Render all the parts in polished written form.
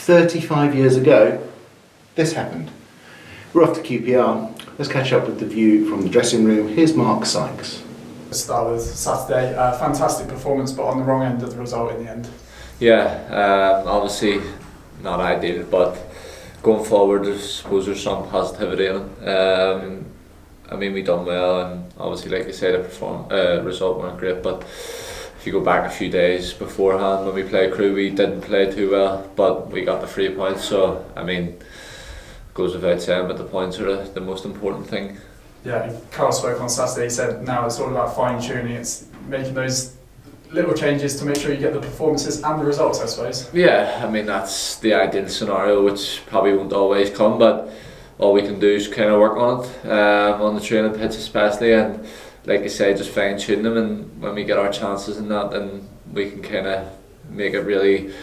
35 years ago, this happened. We're off to QPR. Let's catch up with the view from the dressing room. Here's Mark Sykes. Let's start with Saturday. Fantastic performance, but on the wrong end of the result in the end. Yeah, obviously not ideal, but going forward, I suppose there's some positivity in it. I mean, we done well, and obviously, like you say, the result weren't great. But if you go back a few days beforehand, when we played Crewe, we didn't play too well, but we got the 3 points. So I mean, goes without saying, but the points are the most important thing. Yeah, and Carl spoke on Saturday. He said now it's all about fine tuning. It's making those little changes to make sure you get the performances and the results, I suppose. Yeah, I mean that's the ideal scenario, which probably won't always come, but all we can do is kind of work on it, on the training pitch especially, and like you say, just fine tune them, and when we get our chances in that, then we can kind of make it really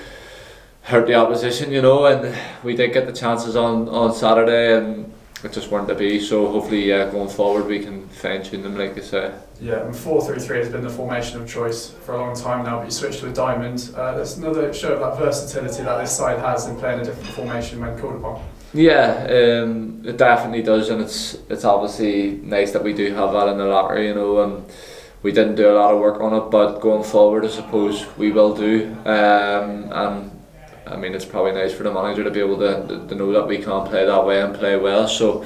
hurt the opposition, you know. And we did get the chances on Saturday, and it just weren't to be. So hopefully, going forward, we can fine tune them, like you say. Yeah, and 4-3-3 has been the formation of choice for a long time now, but you switched to a diamond. That's another show of that versatility that this side has in playing a different formation when called upon. Yeah, it definitely does, and it's obviously nice that we do have that in the locker, you know. We didn't do a lot of work on it, but going forward, I suppose we will do. And I mean, it's probably nice for the manager to be able to know that we can play that way and play well. So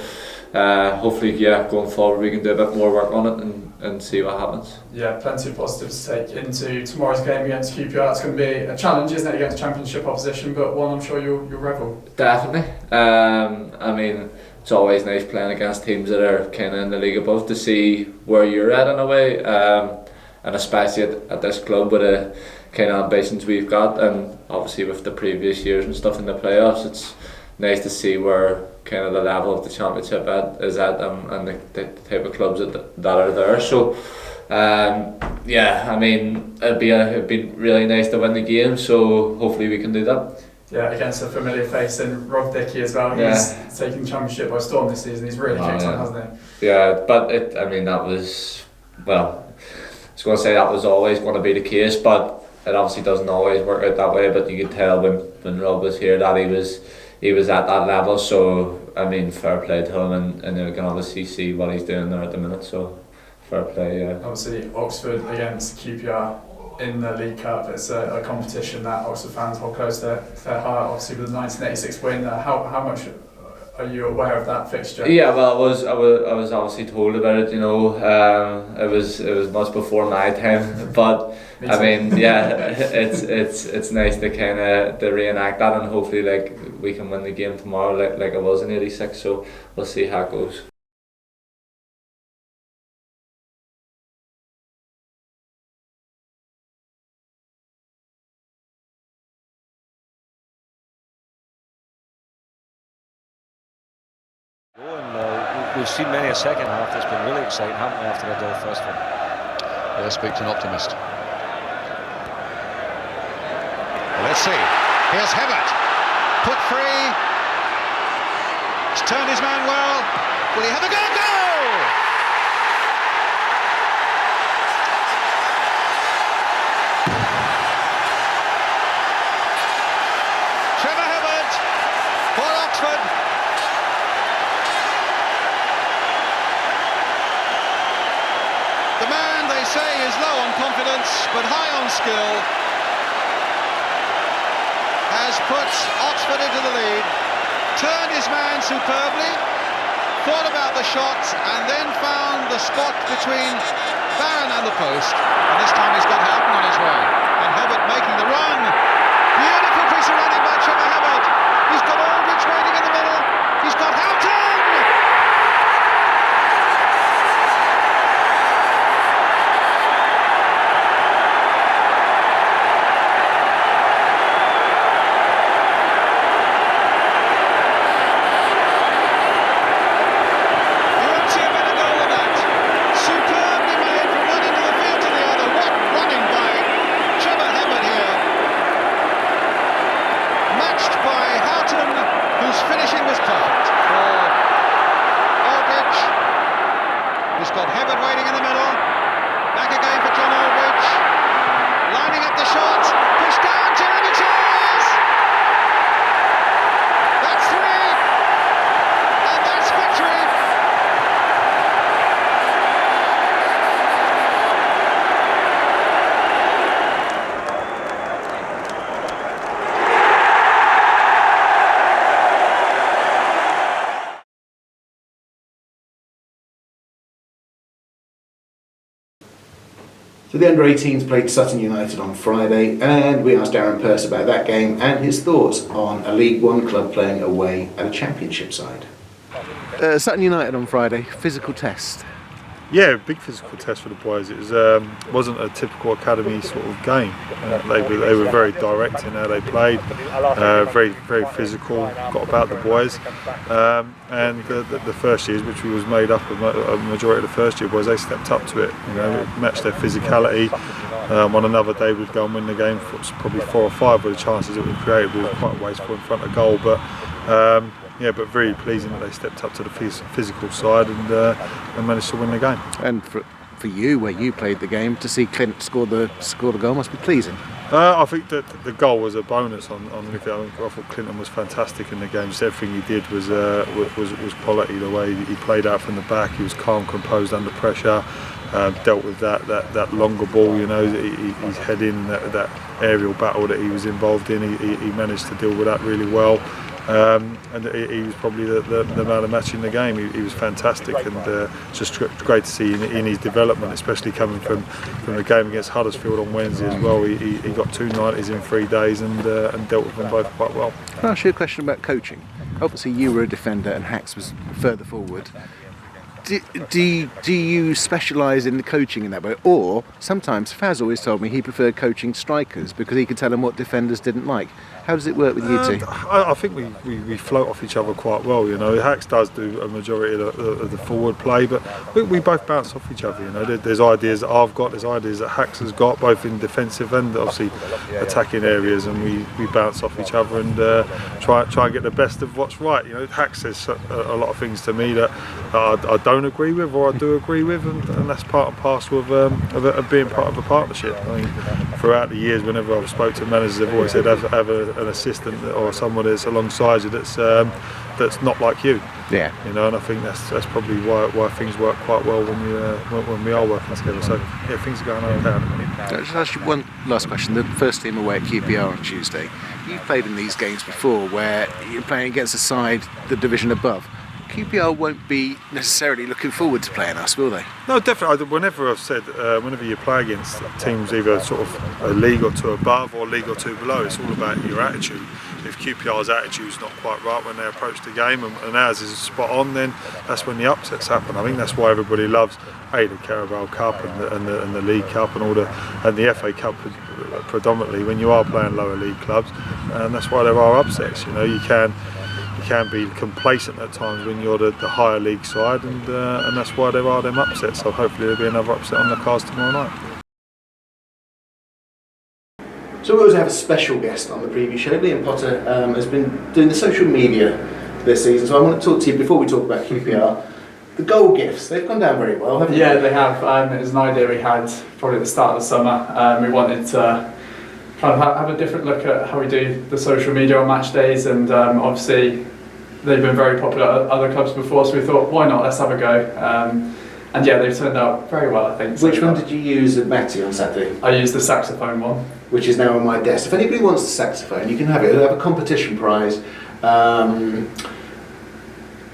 hopefully, yeah, going forward we can do a bit more work on it and see what happens. Yeah, plenty of positives to take into tomorrow's game against QPR. It's going to be a challenge, isn't it, against Championship opposition, but one I'm sure you'll revel. Definitely. I mean, it's always nice playing against teams that are kind of in the league above to see where you're at in a way, and especially at this club with the kind of ambitions we've got, and obviously with the previous years and stuff in the playoffs, it's nice to see where kind of the level of the Championship is at, and the type of clubs that are there. So yeah, I mean, it'd be really nice to win the game, so hopefully we can do that. Yeah, against a familiar face in Rob Dickey as well. He's taking the Championship by storm this season. He's really kicked on, hasn't he? Yeah, but I mean, that was, well, I was going to say that was always going to be the case, but it obviously doesn't always work out that way. But you could tell when Rob was here that he was at that level. So I mean, fair play to him, and you can obviously see what he's doing there at the minute. So fair play. Yeah. Obviously, Oxford against QPR in the League Cup. It's a competition that Oxford fans hold close to their heart. Obviously, with the 1986 win, how much are you aware of that fixture? Yeah, well, I was obviously told about it. You know, it was much before my time, but I mean, yeah, it's nice to kind of to reenact that, and hopefully, like, we can win the game tomorrow, like it was in '86. So we'll see how it goes. We've seen many a second half that's been really exciting, haven't we, after a dull first one? Yeah, speaks an optimist. Well, let's see. Here's Hibbert. Put free. He's turned his man well. Will he have a go? Goal! Trevor Hibbert for Oxford. The man, they say, is low on confidence but high on skill, has put Oxford into the lead, turned his man superbly, thought about the shot, and then found the spot between Barron and the post, and this time he's got Houghton on his way, and Hibbert making the run. Beautiful piece of running by Trevor Hibbert. He's got Aldridge waiting in the middle, he's got Houghton! Finishing was perfect for So the under-18s played Sutton United on Friday, and we asked Darren Purse about that game and his thoughts on a League One club playing away at a Championship side. Sutton United on Friday, physical test. Yeah, big physical test for the boys. It wasn't a typical academy sort of game. They were very direct in how they played, very physical, got about the boys. And the first years, which was made up of a majority of the first year boys, they stepped up to it. It matched their physicality. On another day, we'd go and win the game. Probably 4 or 5 were the chances that we created. We were quite wasteful in front of goal, but. But very pleasing that they stepped up to the physical side and managed to win the game. And for you, where you played the game, to see Clint score the goal must be pleasing. I think that the goal was a bonus on midfield. I thought Clinton was fantastic in the game. Just everything he did was quality. The way he played out from the back, he was calm, composed under pressure. Dealt with that longer ball. His head in that aerial battle that he was involved in. He managed to deal with that really well. And he was probably the man of the match in the game. He was fantastic, and just great to see in his development, especially coming from the game against Huddersfield on Wednesday as well. He got 2 90s in 3 days and dealt with them both quite well. Can I ask you a question about coaching? Obviously you were a defender and Hacks was further forward. Do you specialise in the coaching in that way? Or sometimes Faz always told me he preferred coaching strikers because he could tell them what defenders didn't like. How does it work with you two? I think we float off each other quite well. Hacks does do a majority of the forward play, but we both bounce off each other. There's ideas that I've got, there's ideas that Hacks has got, both in defensive and obviously attacking areas, and we bounce off each other and try and get the best of what's right. Hacks says a lot of things to me that I don't agree with or I do agree with, and that's part and parcel of being part of a partnership. Throughout the years, whenever I've spoke to managers, they've always said have an assistant or someone that's alongside you that's not like you. Yeah. And I think that's probably why things work quite well when we are working together. So yeah, things are going okay at the minute. I'll just ask you one last question. The first team away at QPR on Tuesday. You've played in these games before where you're playing against a side the division above. QPR won't be necessarily looking forward to playing us, will they? No, definitely. Whenever I've said, whenever you play against teams either sort of a league or 2 above or a league or 2 below, it's all about your attitude. If QPR's attitude's not quite right when they approach the game and ours is spot on, then that's when the upsets happen. I think that's why everybody loves the Carabao Cup and the League Cup and the FA Cup predominantly when you are playing lower league clubs, and that's why there are upsets. You can be complacent at times when you're the higher league side, and that's why there are them upsets. So hopefully there'll be another upset on the cards tomorrow night. So we always have a special guest on the preview show. Liam Potter has been doing the social media this season, so I want to talk to you before we talk about QPR. The goal gifts, they've gone down very well, haven't they? Yeah, they have. It was an idea we had probably at the start of the summer. We wanted to kind of have a different look at how we do the social media on match days, and obviously they've been very popular at other clubs before, so we thought, why not, let's have a go. And yeah, they've turned out very well, I think. Which one did you use at Matty on Saturday? I used the saxophone one. Which is now on my desk. If anybody wants the saxophone, you can have it. It'll have a competition prize.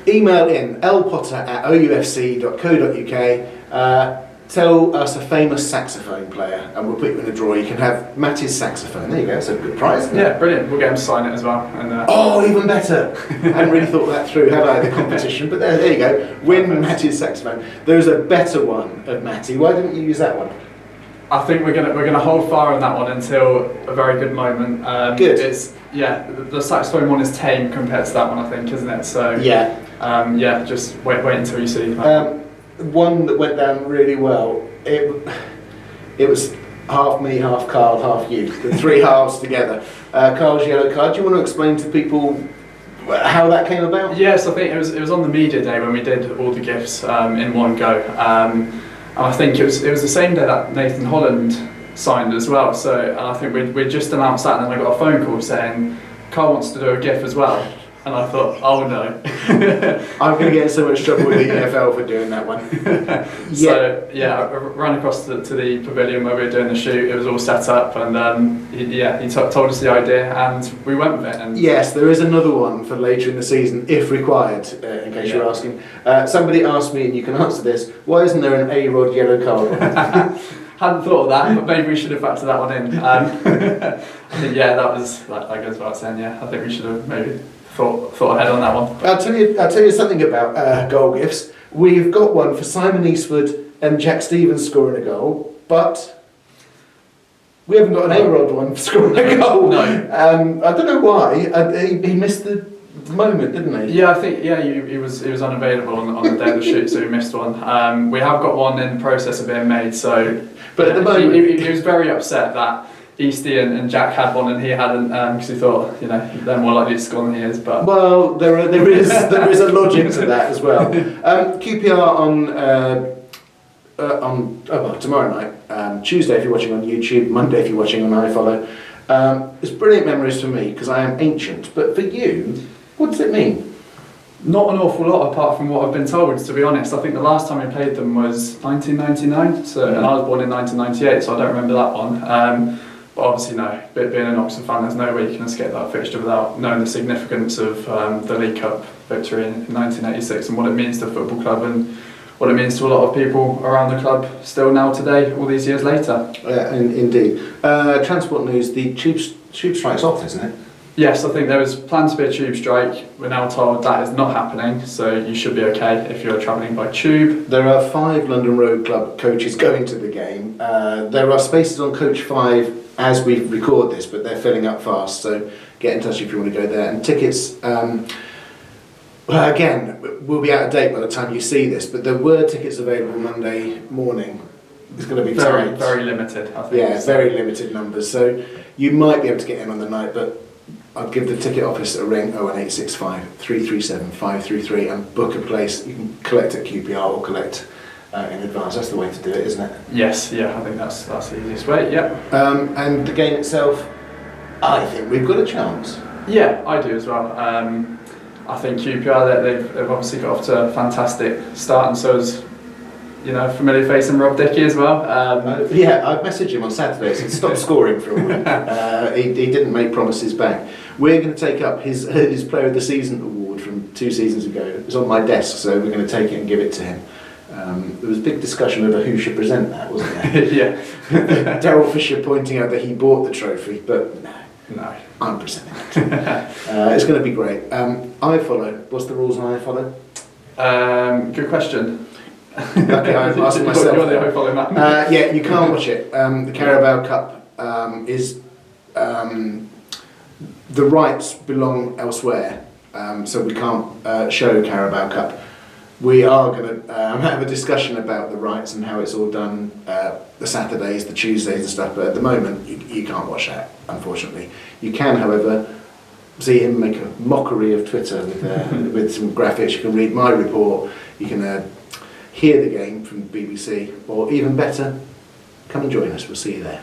Email in lpotter@oufc.co.uk. Tell us a famous saxophone player and we'll put you in a draw. You can have Matty's saxophone. There you go, that's a good prize, isn't it? Yeah, brilliant. We'll get him to sign it as well. And, oh, even better. I hadn't really thought that through, had I, the competition, but there you go. Win Matty's saxophone. There's a better one of Matty. Why didn't you use that one? I think we're gonna hold fire on that one until a very good moment. Good. The saxophone one is tame compared to that one, I think, isn't it? So yeah. Just wait until you see that. One that went down really well. It was half me, half Carl, half you. The 3 halves together. Carl's yellow card. Do you want to explain to people how that came about? Yes, I think it was on the media day when we did all the gifts in one go. And I think it was the same day that Nathan Holland signed as well. So and I think we just announced that, and then I got a phone call saying Carl wants to do a gif as well. And I thought, oh no. I'm going to get in so much trouble with the EFL for doing that one. So yeah, I ran across to the pavilion where we were doing the shoot. It was all set up, and he told us the idea, and we went with it. And yes, there is another one for later in the season, if required. In case you're asking, somebody asked me, and you can answer this: why isn't there an A-Rod yellow card? hadn't thought of that, but maybe we should have factored that one in. I think, yeah, that goes without saying. Yeah, I think we should have maybe thought ahead on that one. I'll tell you something about goal gifts. We've got one for Simon Eastwood and Jack Stevens scoring a goal, but we haven't got an A-Rod one for scoring a goal. No. I don't know why. He missed the moment, didn't he? Yeah, I think he was unavailable on the day of the shoot, so he missed one. We have got one in the process of being made. So, but at the moment, he was very upset that Eastie and Jack had one and he hadn't, because he thought, they're more likely to score than he is. But well, there is a logic to that as well. QPR on tomorrow night, Tuesday if you're watching on YouTube, Monday if you're watching on iFollow. It's brilliant memories for me because I am ancient, but for you, what does it mean? Not an awful lot apart from what I've been told, to be honest. I think the last time we played them was 1999, and I was born in 1998, so I don't remember that one. But obviously, no, being an Oxford fan, there's no way you can escape that fixture without knowing the significance of the League Cup victory in 1986 and what it means to the football club and what it means to a lot of people around the club still now today, all these years later. Indeed. Transport news, the tube strike's off, isn't it? Yes, I think there was planned to be a tube strike. We're now told that is not happening, so you should be okay if you're travelling by tube. There are 5 London Road Club coaches going to the game. There are spaces on coach 5 as we record this, but they're filling up fast, so get in touch if you want to go there. And tickets, again, will be out of date by the time you see this, but there were tickets available Monday morning. It's going to be very, tight. very limited, I think. Yeah, very limited numbers, so you might be able to get in on the night, but I'd give the ticket office a ring, 01865 337 533, and book a place. You can collect at QPR or collect in advance. That's the way to do it, isn't it? Yes, yeah, I think that's the easiest way, yeah. And the game itself, I think we've got a chance. Yeah, I do as well. I think QPR, they've obviously got off to a fantastic start, and so has, familiar face and Rob Dickey as well. Yeah, I messaged him on Saturday, so he stopped scoring for a week. He didn't make promises back. We're going to take up his Player of the Season award from 2 seasons ago. It was on my desk, so we're going to take it and give it to him. There was a big discussion over who should present that, wasn't there? Yeah. Daryl Fisher pointing out that he bought the trophy, but no, I'm presenting it. It's going to be great. iFollow, what's the rules on iFollow? Good question. Okay, I'm asking myself. You're the iFollow man. Yeah, you can't watch it. The Carabao Cup is... the rights belong elsewhere, so we can't show Carabao Cup. We are going to have a discussion about the rights and how it's all done, the Saturdays, the Tuesdays and stuff, but at the moment you can't watch that, unfortunately. You can, however, see him make a mockery of Twitter with some graphics. You can read my report, you can hear the game from the BBC, or even better, come and join us, we'll see you there.